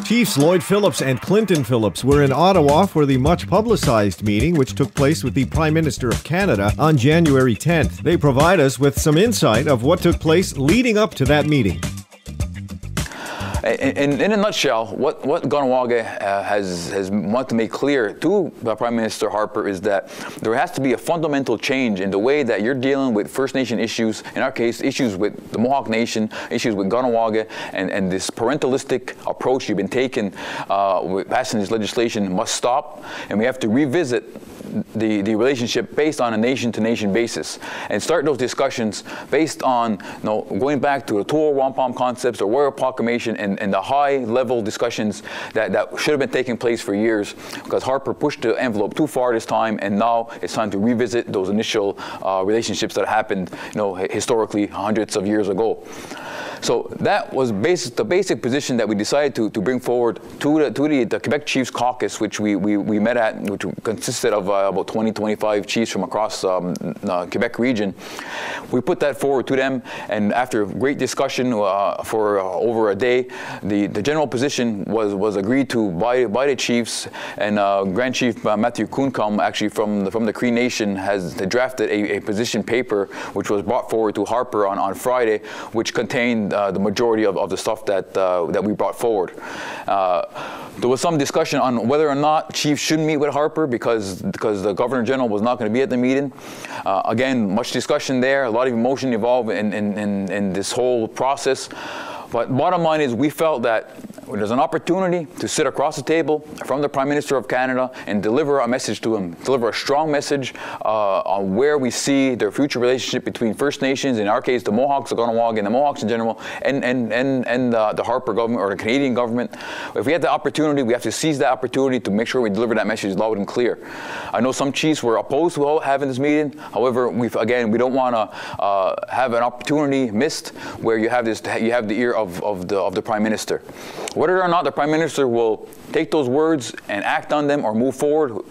Chiefs Lloyd Phillips and Clinton Phillips were in Ottawa for the much-publicized meeting which took place with the Prime Minister of Canada on January 10th. They provide us with some insight of what took place leading up to that meeting. In a nutshell, what Kahnawà has wanted to make clear to Prime Minister Harper is that there has to be a fundamental change in the way that you're dealing with First Nation issues, in our case, issues with the Mohawk Nation, issues with Kahnawà, and this parentalistic approach you've been taking with passing this legislation must stop, and we have to revisit the relationship based on a nation-to-nation basis and start those discussions based on going back to the Toa Wampum concepts or Royal Proclamation and the high-level discussions that should have been taking place for years, because Harper pushed the envelope too far this time, and now it's time to revisit those initial relationships that happened historically hundreds of years ago. So that was the basic position that we decided to bring forward to the Quebec Chiefs Caucus, which we met at, which consisted of about 20-25 chiefs from across Quebec region. We put that forward to them, and after great discussion for over a day, the general position was agreed to by the chiefs, and Grand Chief Matthew Kuncombe, actually from the Cree Nation, has drafted a position paper which was brought forward to Harper on Friday, which contained the majority of the stuff that we brought forward. There was some discussion on whether or not chiefs should meet with Harper because the Governor General was not going to be at the meeting. Again, much discussion there, a lot of emotion involved in this whole process. But bottom line is, we felt that there's an opportunity to sit across the table from the Prime Minister of Canada and deliver a message to him, deliver a strong message on where we see their future relationship between First Nations, in our case the Mohawks, the Kahnawà, and the Mohawks in general, and the Harper government or the Canadian government. If we had the opportunity, we have to seize that opportunity to make sure we deliver that message loud and clear. I know some chiefs were opposed to having this meeting. However, we don't want to have an opportunity missed where you have the ear of the Prime Minister. Whether or not the Prime Minister will take those words and act on them or move forward,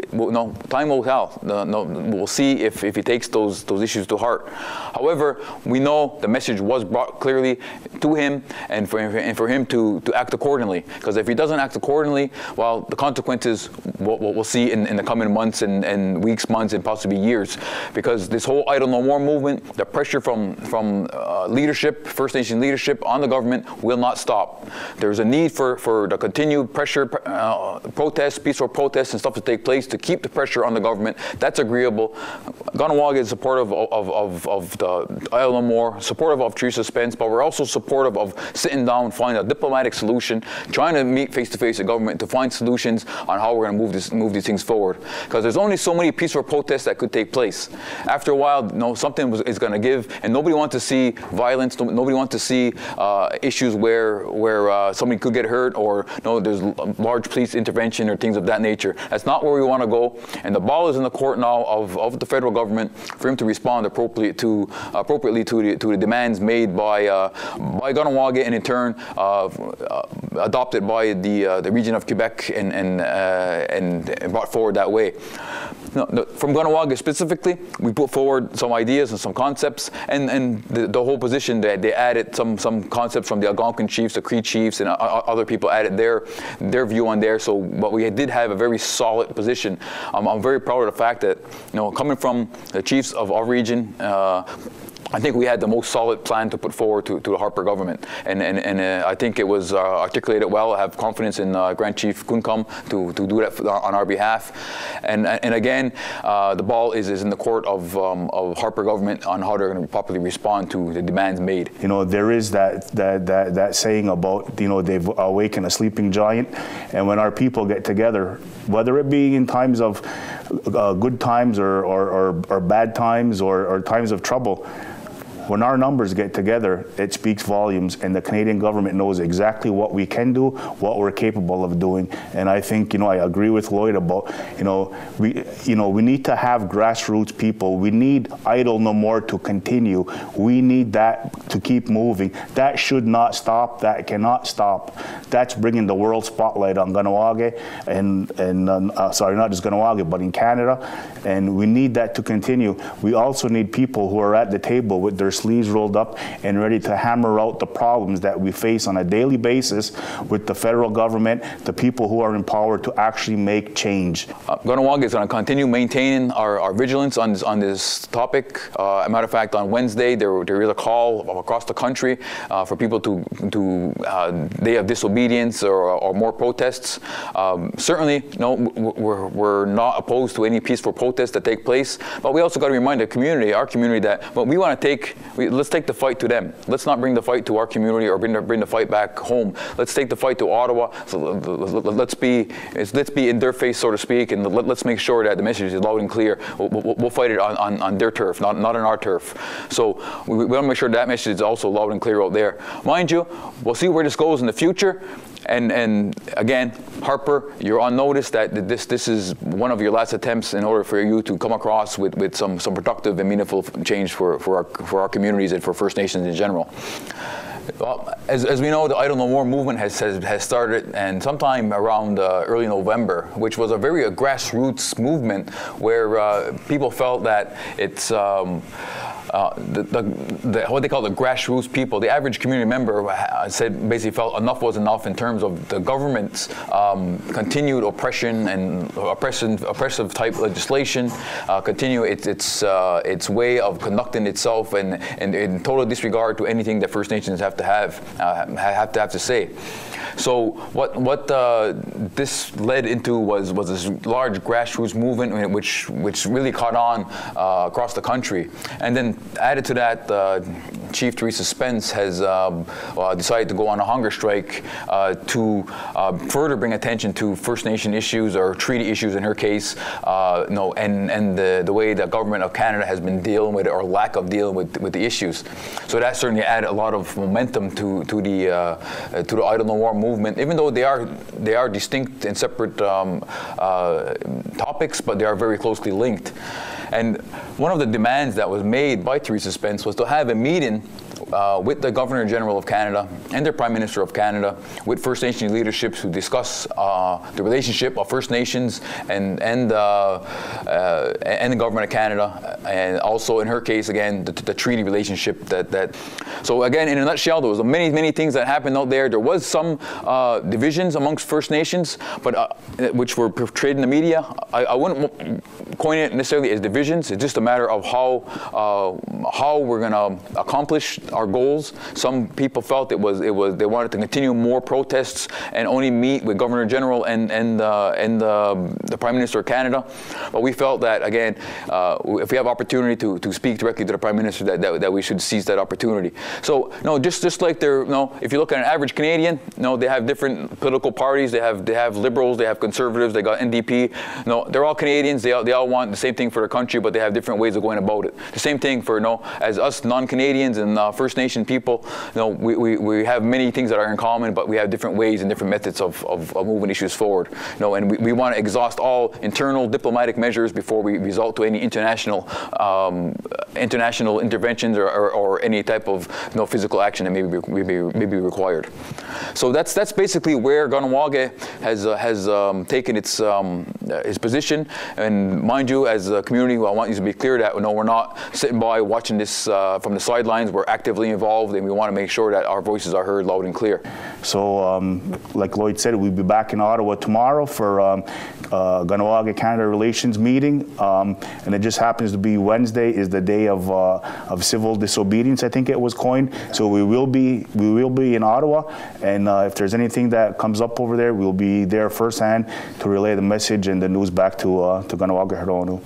time will tell. We'll see if he takes those issues to heart. However, we know the message was brought clearly to him, and for him to act accordingly. Because if he doesn't act accordingly, well, the consequences we'll see in the coming months and weeks, months, and possibly years. Because this whole Idle No More movement, the pressure from leadership, First Nation leadership on the government will not stop. There's a need for the continued pressure, protests, peaceful protests and stuff to take place to keep the pressure on the government. That's agreeable. Kahnawà is supportive of the Idle No More, supportive of tree suspense, but we're also supportive of sitting down, finding a diplomatic solution, trying to meet face-to-face with government to find solutions on how we're going to move these things forward. Because there's only so many peaceful protests that could take place. After a while, something is going to give, and nobody wants to see violence. Nobody wants to see issues where somebody could get hurt, or there's large police intervention or things of that nature. That's not where we want to go, and the ball is in the court now of the federal government for him to respond appropriately to the demands made by Kahnawà, and in turn adopted by the region of Quebec and brought forward that way. From Kahnawà specifically, we put forward some ideas and some concepts, and the whole position that they added some concepts from the Algonquin chiefs, the Cree chiefs, and other people added their view on there. But we did have a very solid position. I'm very proud of the fact that coming from the chiefs of our region, I think we had the most solid plan to put forward to the Harper government, and I think it was articulated well. I have confidence in Grand Chief Kuncombe to do that on our behalf, and again, the ball is in the court of Harper government on how they're going to properly respond to the demands made. There is that saying about they've awakened a sleeping giant, and when our people get together, whether it be in times of good times or bad times or times of trouble, when our numbers get together, it speaks volumes, and the Canadian government knows exactly what we can do, what we're capable of doing. And I think, I agree with Lloyd about, we need to have grassroots people. We need Idle No More to continue. We need that to keep moving. That should not stop. That cannot stop. That's bringing the world spotlight on Kahnawà and sorry, not just Kahnawà, but in Canada. And we need that to continue. We also need people who are at the table with their sleeves rolled up and ready to hammer out the problems that we face on a daily basis with the federal government, the people who are in power, to actually make change. Kahnawà is going to continue maintaining our vigilance on this topic. As a matter of fact, on Wednesday, there is a call across the country for people to day of disobedience or more protests. Certainly, no, we're not opposed to any peaceful protests that take place, but we also got to remind the community, our community, that we want to let's take the fight to them. Let's not bring the fight to our community or bring the fight back home. Let's take the fight to Ottawa. So let's be in their face, so to speak, and let's make sure that the message is loud and clear. We'll fight it on their turf, not on our turf. So we want to make sure that message is also loud and clear out there. Mind you, we'll see where this goes in the future. And again, Harper, you're on notice that this is one of your last attempts in order for you to come across with some productive and meaningful change for our communities and for First Nations in general. Well, as we know, the Idle No More movement has started, and sometime around early November, which was a very grassroots movement where people felt that it's what they call the grassroots people, the average community member basically felt enough was enough in terms of the government's continued oppression and oppressive type legislation, continue its way of conducting itself, and in total disregard to anything that First Nations have to say. So what this led into was this large grassroots movement which really caught on across the country. And then added to that, Chief Theresa Spence has decided to go on a hunger strike to further bring attention to First Nation issues or treaty issues in her case, and the way the government of Canada has been dealing with it, or lack of dealing with the issues. So that certainly added a lot of momentum to the Idle No More movement, even though they are distinct and separate topics, but they are very closely linked. And one of the demands that was made by Theresa Spence was to have a meeting with the Governor General of Canada and the Prime Minister of Canada, with First Nation leaderships, to discuss the relationship of First Nations and the Government of Canada, and also in her case again the treaty relationship that. So again, in a nutshell, there was many things that happened out there. There was some divisions amongst First Nations, but which were portrayed in the media. I wouldn't coin it necessarily as divisions. It's just a matter of how we're going to accomplish our goals. Some people felt they wanted to continue more protests and only meet with Governor General and the Prime Minister of Canada. But we felt that again, if we have opportunity to speak directly to the Prime Minister, that we should seize that opportunity. So just like if you look at an average Canadian, they have different political parties. They have liberals, they have conservatives, they got NDP. They're all Canadians. They all want the same thing for their country, but they have different ways of going about it. The same thing for as us non-Canadians and First Nation people. We have many things that are in common, but we have different ways and different methods of moving issues forward. And we want to exhaust all internal diplomatic measures before we resort to any international interventions or any type of physical action that may be required. So that's basically where Kahnawà has taken its position. And mind you, as a community, I want you to be clear that we're not sitting by watching this from the sidelines. We're actively involved, and we want to make sure that our voices are heard loud and clear. So, like Lloyd said, we'll be back in Ottawa tomorrow for Kahnawà Canada Relations meeting, and it just happens to be Wednesday is the day of civil disobedience, I think it was coined. So we will be in Ottawa, and if there's anything that comes up over there, we'll be there firsthand to relay the message and the news back to Kahnawà.